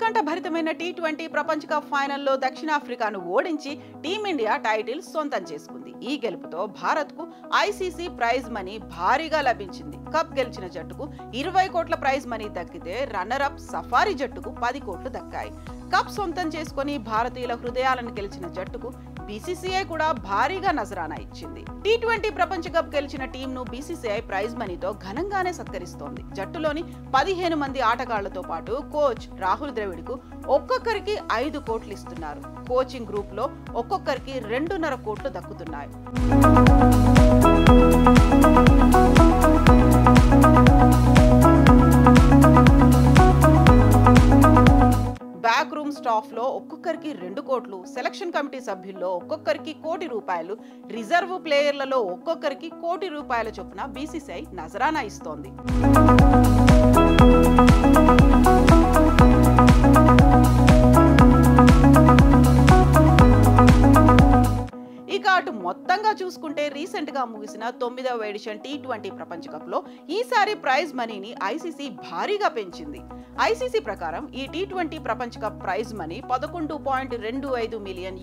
ఉత్కంఠభరితమైన T20 ప్రపంచ cup ఫైనల్లో దక్షిణాఫ్రికాను ఓడించి టీమిండియా టైటిల్ సొంతం చేసుకుంది. ఈ గెలుపుతో భారత్కు ఐసీసీ ప్రైజ్ మనీ భారీగా లభించింది. కప్ గెలిచిన జట్టుకు 20 కోట్ల ప్రైజ్ మనీ దక్కితే రన్నర్ అప్ సఫారీ జట్టుకు 10 కోట్లు దక్కాయి. కప్ సొంతం చేసుకుని భారతీయుల హృదయాలను గెలిచిన జట్టుకు బీసీసీఐ కూడా భారీగా నజరానా ఇచ్చింది. టీ20 ప్రపంచ కప్ గెలిచిన టీంను బీసీసీఐ ప్రైజ్ మనీతో ఘనంగానే సత్కరిస్తోంది. జట్టులోని 15 మంది ఆటగాళ్లతో పాటు కోచ్ రాహుల్ ద్రవిడ్కు ఒక్కొక్కరికి 5 కోట్లు ఇస్తున్నారు. కోచింగ్ గ్రూప్ లో ఒక్కొక్కరికి 2.5 కోట్లు దక్కుతున్నాయి. బ్యాక్ రూమ్ స్టాఫ్ లో ఒక్కొక్కరికి 2 కోట్లు, సెలక్షన్ కమిటీ సభ్యుల్లో ఒక్కొక్కరికి ₹1 కోటి, రిజర్వ్ ప్లేయర్లలో ఒక్కొక్కరికి ₹1 కోటి చొప్పున బీసీసీఐ నజరానా ఇస్తోంది. ఇక అటు మొత్తంగా చూసుకుంటే రీసెంట్ గా ముగిసిన 9వ ఎడిషన్ టీ20 ప్రపంచ కప్ లో ఈసారి ప్రైజ్ మనీని ఐసీసీ భారీగా పెంచింది. ఐసీసీ ప్రకారం ఈ టీ20 ప్రపంచ కప్ ప్రైజ్ మనీ $11.25 మిలియన్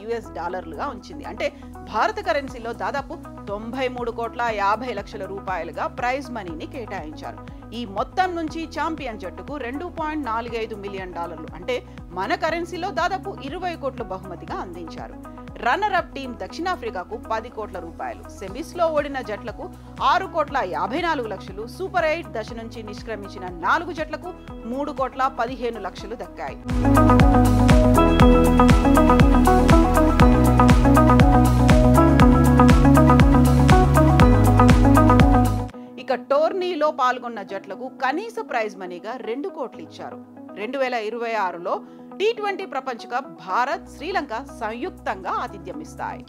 గా ఉంచింది. అంటే భారత కరెన్సీలో దాదాపు 93 కోట్ల 50 లక్షల రూపాయలుగా ప్రైజ్ మనీని కేటాయించారు. ఈ మొత్తం నుంచి ఛాంపియన్ జట్టుకు $2.45 మిలియన్, అంటే మన కరెన్సీలో దాదాపు 20 కోట్ల బహుమతిగా అందించారు. రన్నర్ అప్ టీం దక్షిణాఫ్రికాకు $10 కోట్ల, సెమీస్ లో ఓడిన జట్లకు $6.54 కోట్లు, సూపర్ 8 దశ నుంచి నిష్క్రమించిన 4 జట్లకు $3.15 కోట్లు దక్కాయి. ఇక టోర్నీలో పాల్గొన్న జట్లకు కనీస ప్రైజ్ మనీగా 2 కోట్లు ఇచ్చారు. 2026లో టీ20 ప్రపంచ కప్ భారత్, శ్రీలంక సంయుక్తంగా ఆతిథ్యం ఇస్తాయి.